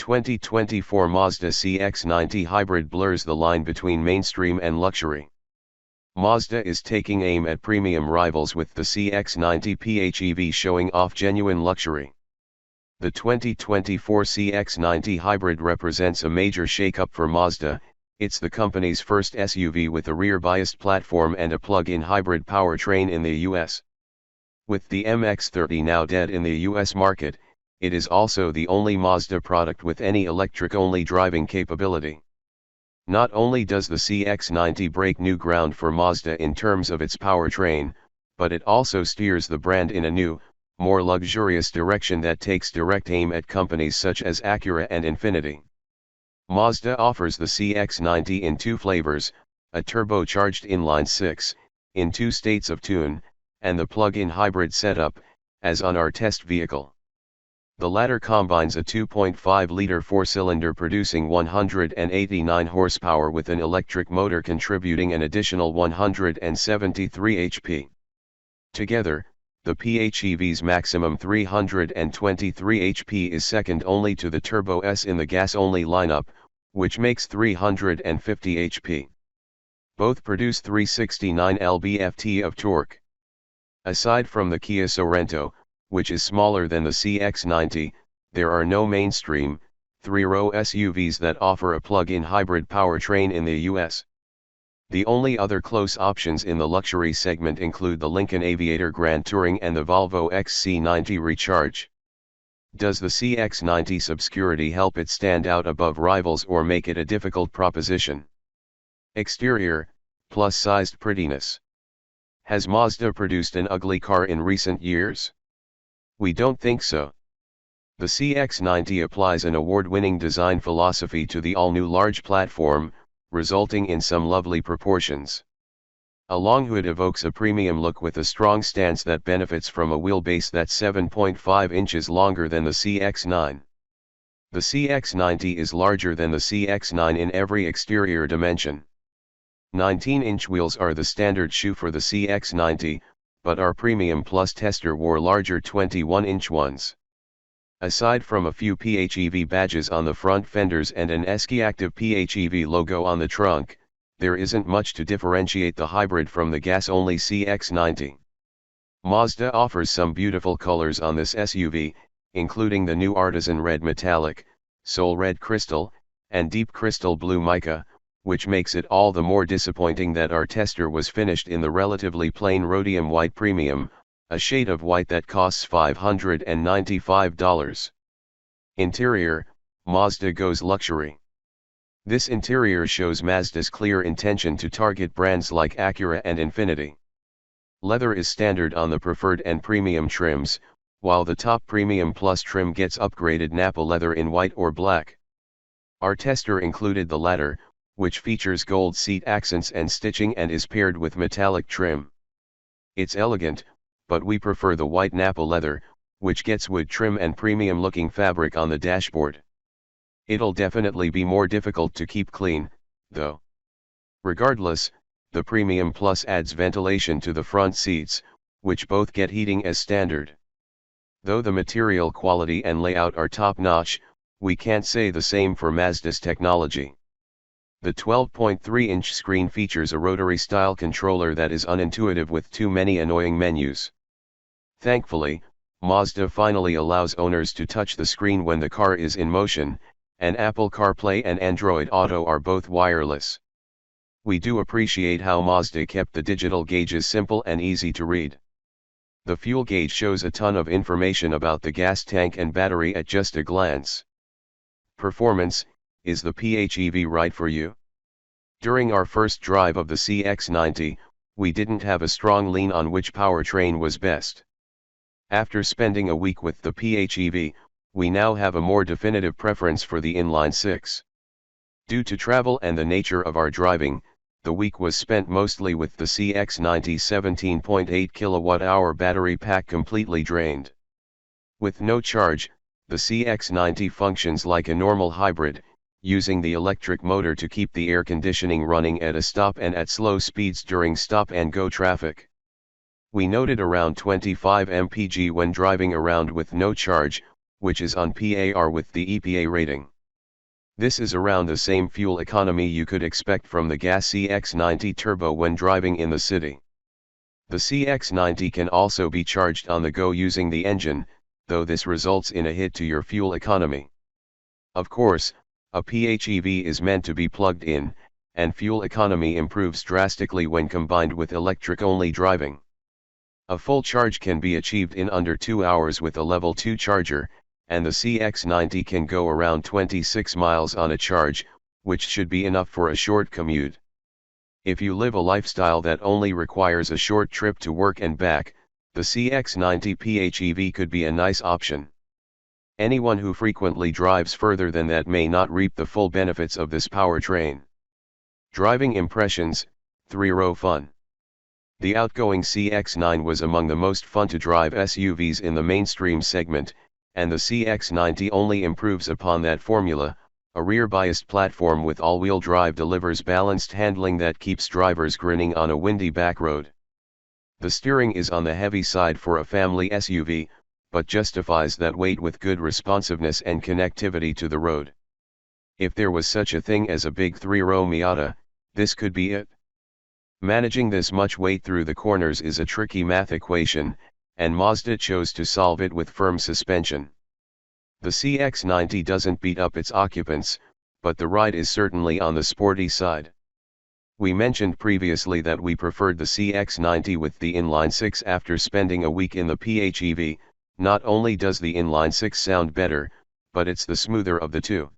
2024 Mazda CX-90 hybrid blurs the line between mainstream and luxury. Mazda is taking aim at premium rivals with the CX-90 PHEV showing off genuine luxury. The 2024 CX-90 hybrid represents a major shakeup for Mazda. It's the company's first SUV with a rear-biased platform and a plug-in hybrid powertrain in the US. With the MX-30 now dead in the US market, it is also the only Mazda product with any electric-only driving capability. Not only does the CX-90 break new ground for Mazda in terms of its powertrain, but it also steers the brand in a new, more luxurious direction that takes direct aim at companies such as Acura and Infiniti. Mazda offers the CX-90 in two flavors, a turbocharged inline-six, in 2 states of tune, and the plug-in hybrid setup, as on our test vehicle. The latter combines a 2.5-liter 4-cylinder producing 189 horsepower with an electric motor contributing an additional 173 HP. Together, the PHEV's maximum 323 HP is second only to the Turbo S in the gas-only lineup, which makes 350 HP. Both produce 369 lb-ft of torque. Aside from the Kia Sorento, which is smaller than the CX-90, there are no mainstream, 3-row SUVs that offer a plug-in hybrid powertrain in the US. The only other close options in the luxury segment include the Lincoln Aviator Grand Touring and the Volvo XC90 Recharge. Does the CX-90's obscurity help it stand out above rivals or make it a difficult proposition? Exterior, plus-sized prettiness. Has Mazda produced an ugly car in recent years? We don't think so. The CX-90 applies an award-winning design philosophy to the all-new large platform, resulting in some lovely proportions. A long hood evokes a premium look with a strong stance that benefits from a wheelbase that's 7.5 inches longer than the CX-9. The CX-90 is larger than the CX-9 in every exterior dimension. 19-inch wheels are the standard shoe for the CX-90, but our Premium Plus tester wore larger 21-inch ones. Aside from a few PHEV badges on the front fenders and an Ski-Active PHEV logo on the trunk, there isn't much to differentiate the hybrid from the gas-only CX-90. Mazda offers some beautiful colors on this SUV, including the new Artisan Red Metallic, Soul Red Crystal, and Deep Crystal Blue Mica, which makes it all the more disappointing that our tester was finished in the relatively plain rhodium white premium, a shade of white that costs $595. Interior, Mazda goes luxury. This interior shows Mazda's clear intention to target brands like Acura and Infiniti. Leather is standard on the preferred and premium trims, while the top Premium Plus trim gets upgraded Nappa leather in white or black. Our tester included the latter, which features gold seat accents and stitching and is paired with metallic trim. It's elegant, but we prefer the white Nappa leather, which gets wood trim and premium-looking fabric on the dashboard. It'll definitely be more difficult to keep clean, though. Regardless, the Premium Plus adds ventilation to the front seats, which both get heating as standard. Though the material quality and layout are top-notch, we can't say the same for Mazda's technology. The 12.3-inch screen features a rotary-style controller that is unintuitive with too many annoying menus. Thankfully, Mazda finally allows owners to touch the screen when the car is in motion, and Apple CarPlay and Android Auto are both wireless. We do appreciate how Mazda kept the digital gauges simple and easy to read. The fuel gauge shows a ton of information about the gas tank and battery at just a glance. Performance: is the PHEV right for you? During our first drive of the CX-90, we didn't have a strong lean on which powertrain was best. After spending a week with the PHEV, we now have a more definitive preference for the inline-six. Due to travel and the nature of our driving, the week was spent mostly with the CX-90's 17.8 kWh battery pack completely drained. With no charge, the CX-90 functions like a normal hybrid, using the electric motor to keep the air conditioning running at a stop and at slow speeds during stop-and-go traffic. We noted around 25 mpg when driving around with no charge, which is on par with the EPA rating. This is around the same fuel economy you could expect from the gas CX-90 Turbo when driving in the city. The CX-90 can also be charged on the go using the engine, though this results in a hit to your fuel economy. Of course, a PHEV is meant to be plugged in, and fuel economy improves drastically when combined with electric-only driving. A full charge can be achieved in under 2 hours with a level 2 charger, and the CX-90 can go around 26 miles on a charge, which should be enough for a short commute. If you live a lifestyle that only requires a short trip to work and back, the CX-90 PHEV could be a nice option. Anyone who frequently drives further than that may not reap the full benefits of this powertrain. Driving impressions, 3-row fun. The outgoing CX-9 was among the most fun to drive SUVs in the mainstream segment, and the CX-90 only improves upon that formula. A rear-biased platform with all-wheel drive delivers balanced handling that keeps drivers grinning on a windy back road. The steering is on the heavy side for a family SUV, but justifies that weight with good responsiveness and connectivity to the road. If there was such a thing as a big 3-row Miata, this could be it. Managing this much weight through the corners is a tricky math equation, and Mazda chose to solve it with firm suspension. The CX-90 doesn't beat up its occupants, but the ride is certainly on the sporty side. We mentioned previously that we preferred the CX-90 with the inline-6 after spending a week in the PHEV. Not only does the inline-6 sound better, but it's the smoother of the two.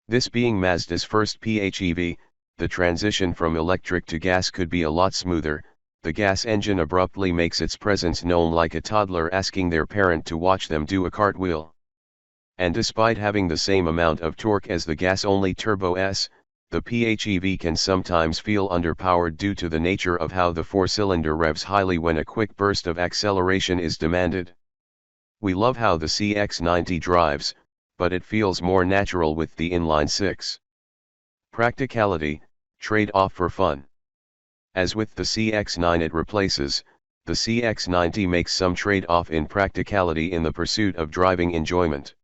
This being Mazda's first PHEV, the transition from electric to gas could be a lot smoother. The gas engine abruptly makes its presence known like a toddler asking their parent to watch them do a cartwheel. And despite having the same amount of torque as the gas-only Turbo S, the PHEV can sometimes feel underpowered due to the nature of how the four-cylinder revs highly when a quick burst of acceleration is demanded. We love how the CX-90 drives, but it feels more natural with the inline-6. Practicality, trade-off for fun. As with the CX-9 it replaces, the CX-90 makes some trade-off in practicality in the pursuit of driving enjoyment.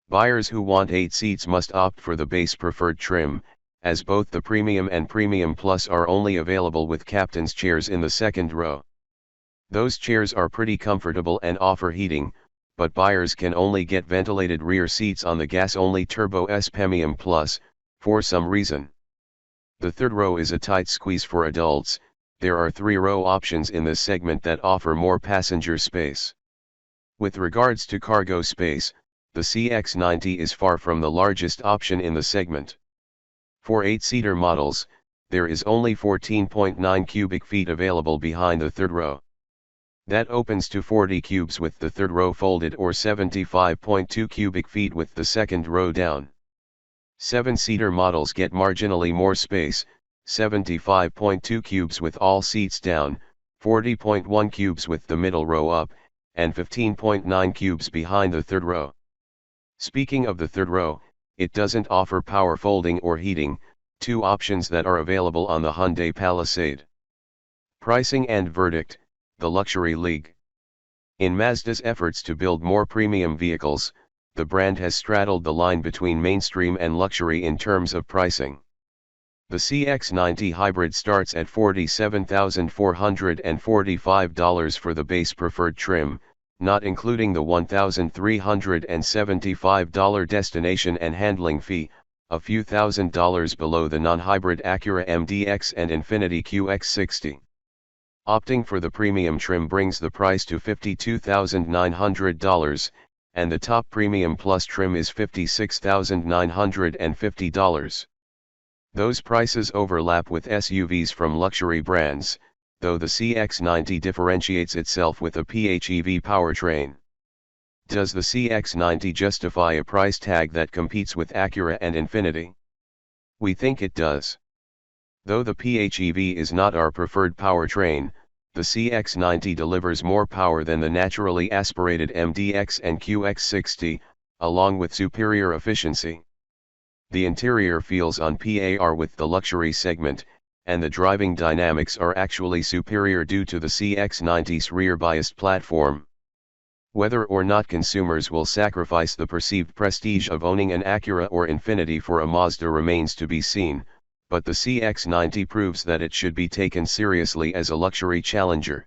Buyers who want 8 seats must opt for the base preferred trim, as both the Premium and Premium Plus are only available with captain's chairs in the second row. Those chairs are pretty comfortable and offer heating, but buyers can only get ventilated rear seats on the gas-only Turbo S Premium Plus, for some reason. The third row is a tight squeeze for adults. There are 3-row options in this segment that offer more passenger space. With regards to cargo space, the CX-90 is far from the largest option in the segment. For 8-seater models, there is only 14.9 cubic feet available behind the third row. That opens to 40 cubes with the third row folded or 75.2 cubic feet with the second row down. 7-seater models get marginally more space, 75.2 cubes with all seats down, 40.1 cubes with the middle row up, and 15.9 cubes behind the third row. Speaking of the third row, it doesn't offer power folding or heating, two options that are available on the Hyundai Palisade. Pricing and verdict, the luxury league. In Mazda's efforts to build more premium vehicles, the brand has straddled the line between mainstream and luxury in terms of pricing. The CX-90 Hybrid starts at $47,445 for the base preferred trim, not including the $1,375 destination and handling fee, a few $1,000s below the non-hybrid Acura MDX and Infiniti QX60. Opting for the premium trim brings the price to $52,900, and the top Premium Plus trim is $56,950. Those prices overlap with SUVs from luxury brands, though the CX-90 differentiates itself with a PHEV powertrain. Does the CX-90 justify a price tag that competes with Acura and Infiniti? We think it does. Though the PHEV is not our preferred powertrain, the CX-90 delivers more power than the naturally aspirated MDX and QX60, along with superior efficiency. The interior feels on par with the luxury segment, and the driving dynamics are actually superior due to the CX-90's rear-biased platform. Whether or not consumers will sacrifice the perceived prestige of owning an Acura or Infiniti for a Mazda remains to be seen, but the CX-90 proves that it should be taken seriously as a luxury challenger.